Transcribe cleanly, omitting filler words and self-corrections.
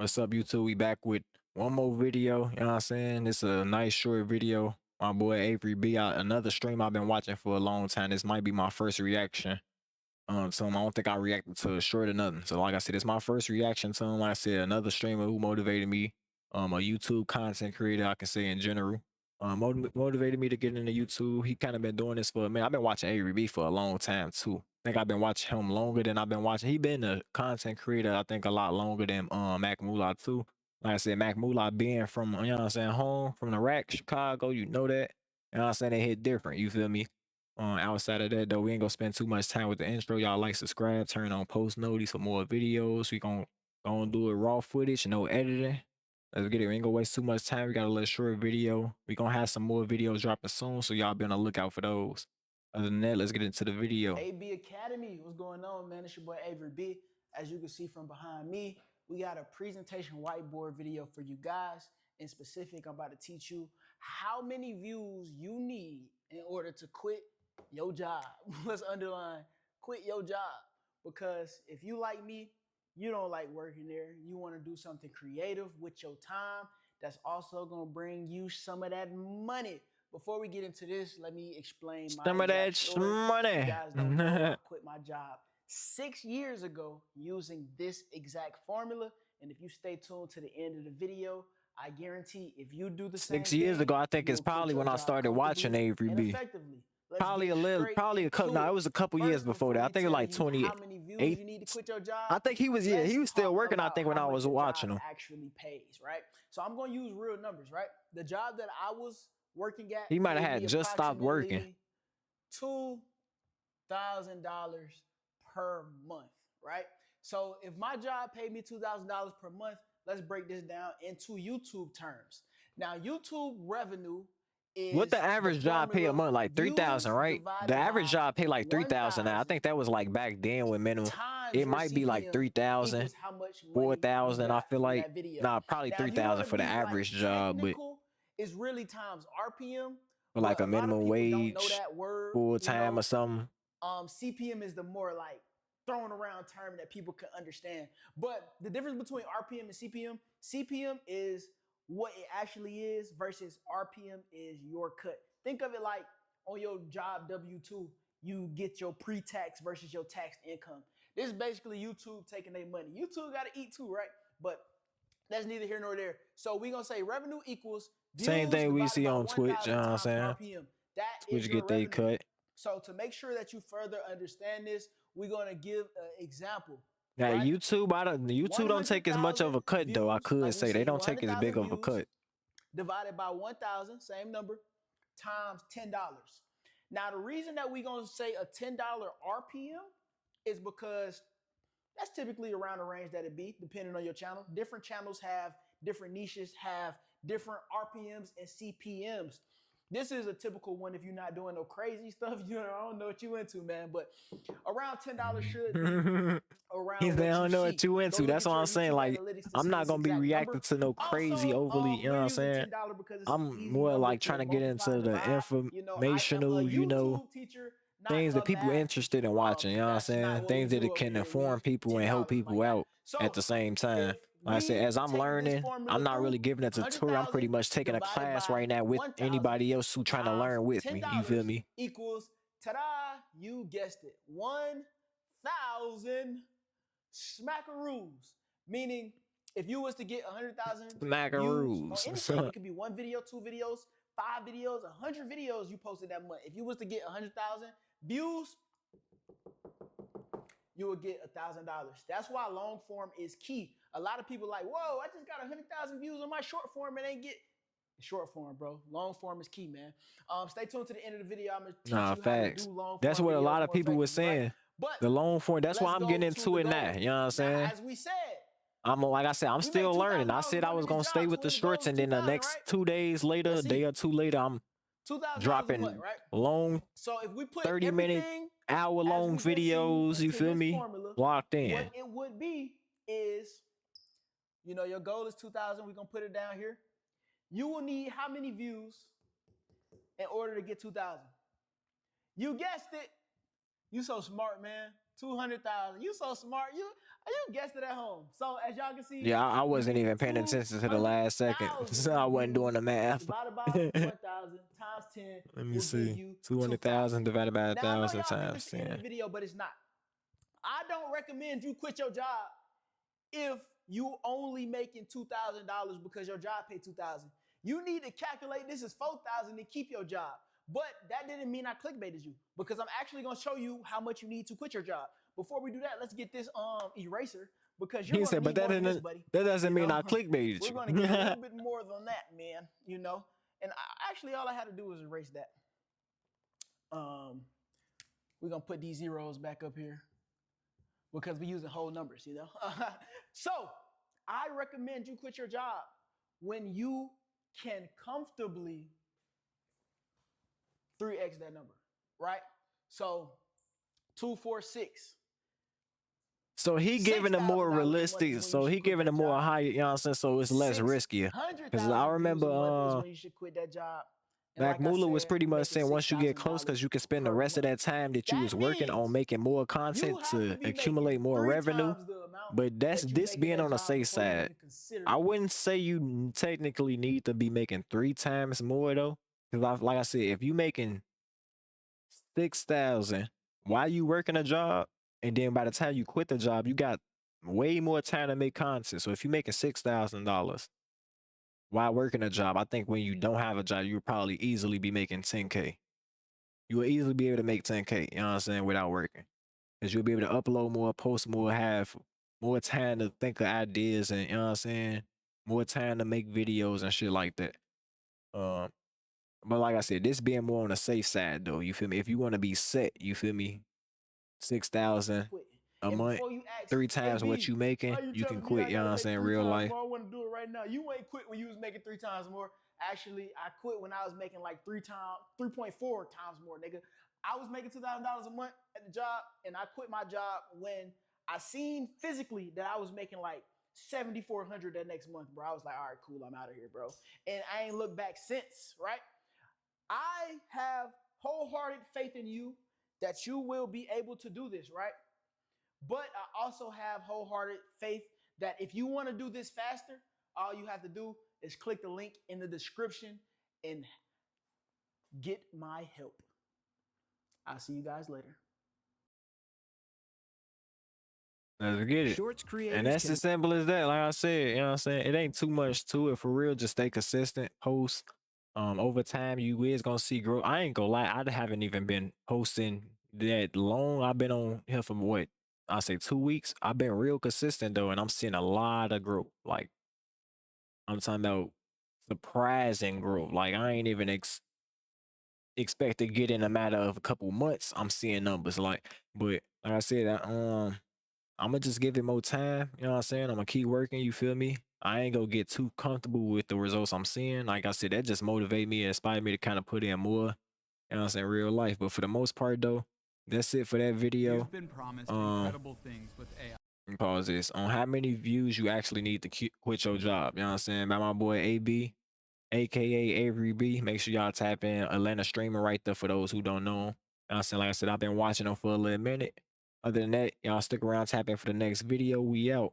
What's up, YouTube? We back with one more video. You know what I'm saying? It's a nice short video. My boy AveryB, another stream I've been watching for a long time. This might be my first reaction to him. I don't think I reacted to a short or nothing. So like I said, it's my first reaction to him. Like I said, another streamer who motivated me. A YouTube content creator, I can say in general. Motivated me to get into YouTube. He kind of been doing this for a minute. I've been watching AveryB for a long time too. I think I've been watching him longer than I've been watching. He been a content creator, I think, a lot longer than Mac Moolah too. Like I said, Mac Moolah being from, you know what I'm saying, home from the rack, Chicago, you know that. You know what I'm saying? They hit different, you feel me? Outside of that though, we ain't gonna spend too much time with the intro. Y'all like, subscribe, turn on post notice for more videos. We gonna do it raw footage, no editing. Let's get it. We ain't gonna waste too much time. We got a little short video. We gonna have some more videos dropping soon, so y'all be on the lookout for those. Other than that, let's get into the video. AB Academy, what's going on, man? It's your boy AveryB. As you can see from behind me, we got a presentation whiteboard video for you guys. In specific, I'm about to teach you how many views you need in order to quit your job. Let's underline, quit your job. Because if you like me, you don't like working there. You want to do something creative with your time that's also going to bring you some of that money. Before we get into this, let me explain my Some of that exact story. money. You guys don't know, I quit my job 6 years ago using this exact formula. And if you stay tuned to the end of the video, I guarantee if you do the same 6 years thing, ago, I think it's probably when I started watching AveryB. Probably a couple. No, it was a couple years before that. I think it was like 28. How many views you need to quit your job? I think he was still working. I think when I was watching him. Actually pays, right? So I'm gonna use real numbers, right? The job that I was working at, He might have had just stopped working. $2,000 per month, right? So if my job paid me $2,000 per month, let's break this down into YouTube terms. Now, YouTube revenue is what the average job pay a month? Like 3,000, right? The average job pay like 3,000 now. I think that was like back then with minimum. It might be like 3,000, 4,000. I feel like probably 3,000 for the average job, but it's really times RPM. for like a minimum wage, full time or something. CPM is the more like thrown around term that people can understand. But the difference between RPM and CPM is what it actually is versus RPM is your cut. Think of it like on your job W-2, you get your pre-tax versus your taxed income. This is basically YouTube taking their money. YouTube got to eat too, right? But that's neither here nor there. So we're going to say revenue equals same thing we see on Twitch, you know what I'm saying? RPM. That Twitch is get they cut. So to make sure that you further understand this, we're going to give an example. Yeah, right? YouTube don't take as much of a cut views, though. I could like say they don't take as big of a cut. Divided by 1,000, same number, times $10. Now the reason that we're gonna say a $10 RPM is because that's typically around the range that it be, depending on your channel. Different channels have different niches, have different RPMs and CPMs. This is a typical one if you're not doing no crazy stuff. You know, I don't know what you into, man, but around $10 should be around. He said, I don't know what you into. That's what I'm saying. Like, I'm not gonna be reacting to no crazy overly, you know what I'm saying? I'm more like trying to get into the informational, you know, things that people are interested in watching, you know what I'm saying? Things that it can inform people and help people out at the same time. Like I said, as I'm learning, I'm not really giving it a tutorial. I'm pretty much taking a class right now with anybody else who trying to learn with me. You feel me? Equals, ta-da, you guessed it, 1,000 smackaroos. Meaning, if you was to get 100,000 smackaroos, it could be 1 video, 2 videos, 5 videos, 100 videos you posted that month. If you was to get 100,000 views, you would get $1,000. That's why long form is key. A lot of people like, whoa, I just got 100,000 views on my short form and ain't get short form, bro. Long form is key, man. Stay tuned to the end of the video. I'm gonna teach you how facts. to do long form. That's what a lot of people were saying. Right? But the long form. That's why I'm getting into it now. You know what I'm saying? As we said, like I said, I'm still learning. I said I was gonna stay with the shorts, and then the next 2 days later, a day or two later, I'm dropping long, so if we put 30-minute, hour-long videos. You feel me? Locked in. What it would be is, you know, your goal is 2,000. We're gonna put it down here. You will need how many views in order to get 2,000? You guessed it. You so smart, man. 200,000. You so smart. You guessed it at home. So as y'all can see, Yeah, I we wasn't did even paying attention to the last second, 200,000 so I wasn't doing views the math. divided by 1,000 times 10 Let me will give see. you 200,000 2,000. divided by Now I know 1,000 y'all think this times is the end of 10. the video, but it's not. I don't recommend you quit your job if you only making $2,000 because your job paid 2,000. You need to calculate this as 4,000 to keep your job. But that didn't mean I clickbaited you, because I'm actually gonna show you how much you need to quit your job. Before we do that, let's get this eraser, because you're He gonna said, but need more than this, buddy. that doesn't You mean know, I clickbaited we're you. gonna get a little bit more than that, man. You know, and actually all I had to do was erase that. We're gonna put these zeros back up here because we're using whole numbers, you know. So I recommend you quit your job when you can comfortably 3x that number, right? So 246. So he giving a more $6,000 a month is realistic, when you so he should quit giving a that more job. high, you know what I'm saying? So it's less riskier. Because I 600,000 views a month is remember when you should quit that job. And Mac like I Mula was said, pretty I'm much making saying once you get close, $6,000 because you can spend the per rest of month. that time that you That was working means on making more you content have to to be making accumulate more 3 revenue. times the amount But that's that you this make in being that on the job safe before you side. even consider I it. wouldn't say you technically need to be making 3 times more though. Because like I said, if you making 6,000 while you working a job, and then by the time you quit the job, you got way more time to make content. So if you're making $6,000 while working a job, I think when you don't have a job, you would probably easily be making 10K. You will easily be able to make 10K, you know what I'm saying, without working. Because you'll be able to upload more, post more, have more time to think of ideas, and you know what I'm saying, more time to make videos and shit like that. Um, but like I said, this being more on the safe side though, you feel me? If you want to be set, you feel me, 6,000 Quit. a And month, before you ask, 3 times what AB, you how making, you you can telling me quit, I you know gotta what I'm make saying, three real times life. more? I want to do it right now. You ain't quit when you was making 3 times more. Actually, I quit when I was making like 3.4 times more, nigga. I was making $2,000 a month at the job, and I quit my job when I seen physically that I was making like 7,400 that next month, bro. I was like, all right, cool, I'm out of here, bro. And I ain't looked back since, right? I have wholehearted faith in you that you will be able to do this, right? But I also have wholehearted faith that if you want to do this faster, all you have to do is click the link in the description and get my help. I'll see you guys later. Let's get it. Shorts creators And that's can as simple as that. Like I said, you know what I'm saying? It ain't too much to it for real. Just stay consistent, post. Over time, you is gonna see growth. I ain't gonna lie, I haven't even been posting that long. I've been on here for what? I say 2 weeks. I've been real consistent though, and I'm seeing a lot of growth. Like I'm talking about surprising growth. Like I ain't even expect to get in a matter of a couple months. I'm seeing numbers but like I said, I'm gonna just give it more time. You know what I'm saying? I'm gonna keep working. You feel me? I ain't gonna get too comfortable with the results I'm seeing. Like I said, that just motivate me and inspire me to kind of put in more. You know what I'm saying? Real life. But for the most part, though, that's it for that video. You've been promised Um, incredible things with AI. Pause this on how many views you actually need to quit your job. You know what I'm saying? By my boy AB, aka AveryB. Make sure y'all tap in Atlanta streaming right there for those who don't know him. You know what I'm saying? Like I said, I've been watching him for a little minute. Other than that, y'all stick around, tap in for the next video. We out.